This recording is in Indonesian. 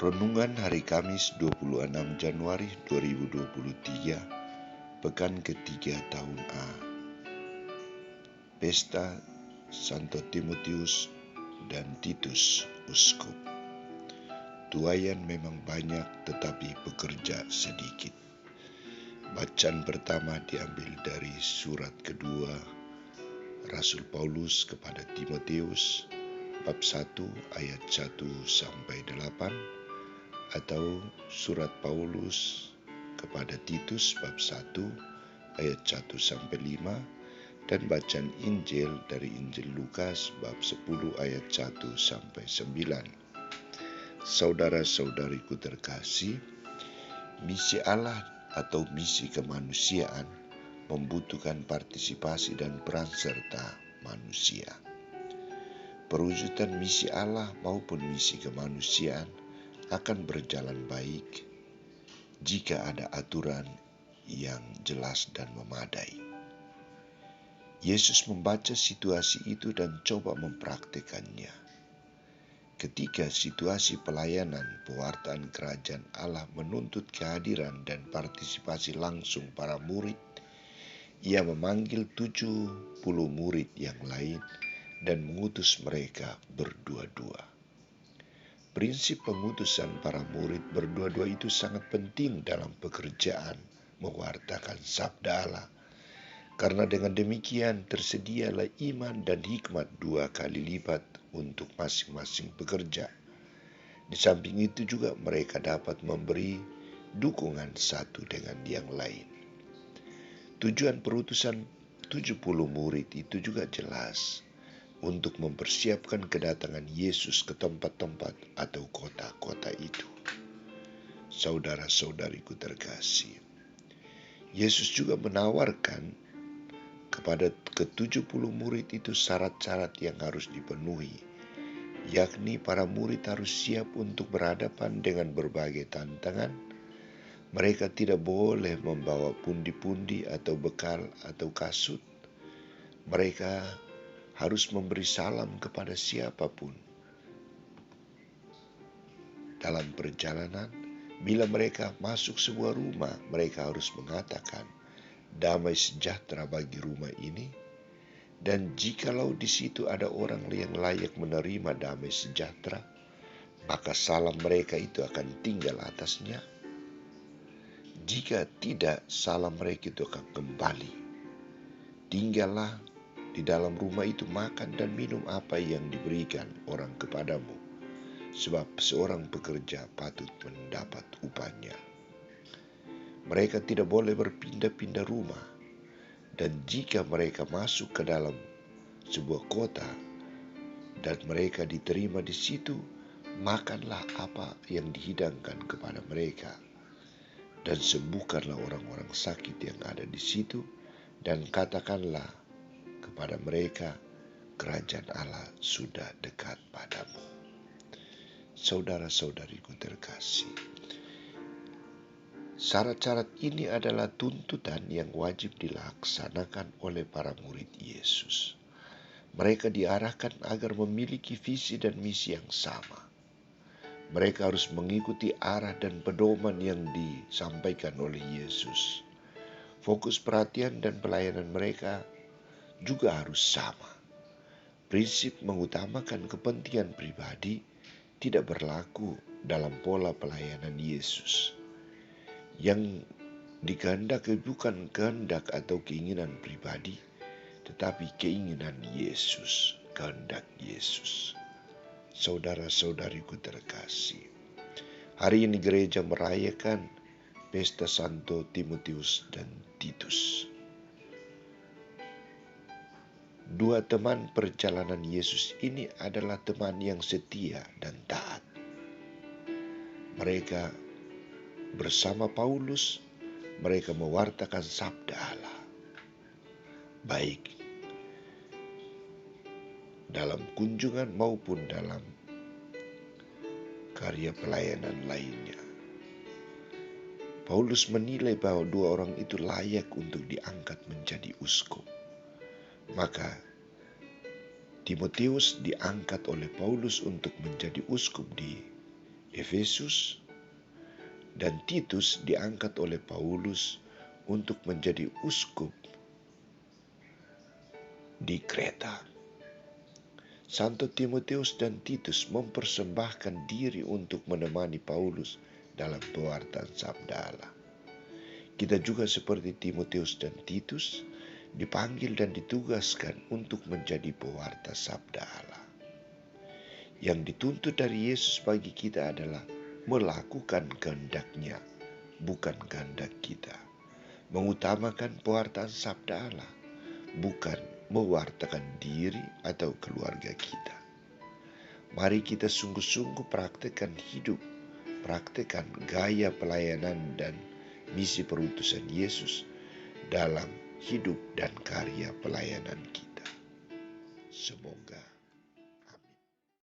Renungan hari Kamis 26 Januari 2023, Pekan ketiga tahun A. Pesta Santo Timotius dan Titus, Uskup. Tuaian memang banyak tetapi pekerja sedikit. Bacaan pertama diambil dari surat kedua Rasul Paulus kepada Timotius, bab 1 ayat 1 sampai 8, atau surat Paulus kepada Titus bab 1 ayat 1 sampai 5, dan bacaan Injil dari Injil Lukas bab 10 ayat 1 sampai 9. Saudara-saudariku terkasih, misi Allah atau misi kemanusiaan membutuhkan partisipasi dan peran serta manusia. Perwujudan misi Allah maupun misi kemanusiaan akan berjalan baik jika ada aturan yang jelas dan memadai. Yesus membaca situasi itu dan coba mempraktikannya. Ketika situasi pelayanan pewartaan kerajaan Allah menuntut kehadiran dan partisipasi langsung para murid, Ia memanggil 70 murid yang lain dan mengutus mereka berdua-dua. Prinsip pengutusan para murid berdua-dua itu sangat penting dalam pekerjaan mewartakan sabda Allah. Karena dengan demikian tersedialah iman dan hikmat 2 kali lipat untuk masing-masing pekerja. Di samping itu juga mereka dapat memberi dukungan satu dengan yang lain. Tujuan perutusan 70 murid itu juga jelas, untuk mempersiapkan kedatangan Yesus ke tempat-tempat atau kota-kota itu. Saudara-saudariku terkasih, Yesus juga menawarkan kepada ke-70 murid itu syarat-syarat yang harus dipenuhi, yakni para murid harus siap untuk berhadapan dengan berbagai tantangan. Mereka tidak boleh membawa pundi-pundi atau bekal atau kasut. Mereka harus memberi salam kepada siapapun. Dalam perjalanan, bila mereka masuk sebuah rumah, mereka harus mengatakan, "Damai sejahtera bagi rumah ini." Dan jikalau di situ ada orang yang layak menerima damai sejahtera, maka salam mereka itu akan tinggal atasnya. Jika tidak, salam mereka itu akan kembali. Tinggallah di dalam rumah itu, makan dan minum apa yang diberikan orang kepadamu, sebab seorang pekerja patut mendapat upahnya. Mereka tidak boleh berpindah-pindah rumah, dan jika mereka masuk ke dalam sebuah kota dan mereka diterima di situ, makanlah apa yang dihidangkan kepada mereka, dan sembuhkanlah orang-orang sakit yang ada di situ, dan katakanlah kepada mereka, kerajaan Allah sudah dekat padamu. Saudara-saudariku terkasih, syarat-syarat ini adalah tuntutan yang wajib dilaksanakan oleh para murid Yesus. Mereka diarahkan agar memiliki visi dan misi yang sama. Mereka harus mengikuti arah dan pedoman yang disampaikan oleh Yesus. Fokus perhatian dan pelayanan mereka juga harus sama. Prinsip mengutamakan kepentingan pribadi tidak berlaku dalam pola pelayanan Yesus. Yang dikehendaki bukan kehendak atau keinginan pribadi, tetapi keinginan Yesus, kehendak Yesus. Saudara-saudariku terkasih, hari ini gereja merayakan pesta Santo Timotius dan Titus. Dua teman perjalanan Yesus ini adalah teman yang setia dan taat. Mereka bersama Paulus, mereka mewartakan sabda Allah, baik dalam kunjungan maupun dalam karya pelayanan lainnya. Paulus menilai bahwa dua orang itu layak untuk diangkat menjadi uskup. Maka Timotius diangkat oleh Paulus untuk menjadi uskup di Efesus dan Titus diangkat oleh Paulus untuk menjadi uskup di Kreta. Santo Timotius dan Titus mempersembahkan diri untuk menemani Paulus dalam pewartaan sabda Allah. Kita juga seperti Timotius dan Titus dipanggil dan ditugaskan untuk menjadi pewarta sabda Allah. Yang dituntut dari Yesus bagi kita adalah melakukan kehendak-Nya, bukan kehendak kita. Mengutamakan pewartaan sabda Allah, bukan mewartakan diri atau keluarga kita. Mari kita sungguh-sungguh praktekkan hidup, praktekkan gaya pelayanan dan misi perutusan Yesus dalam hidup dan karya pelayanan kita. Semoga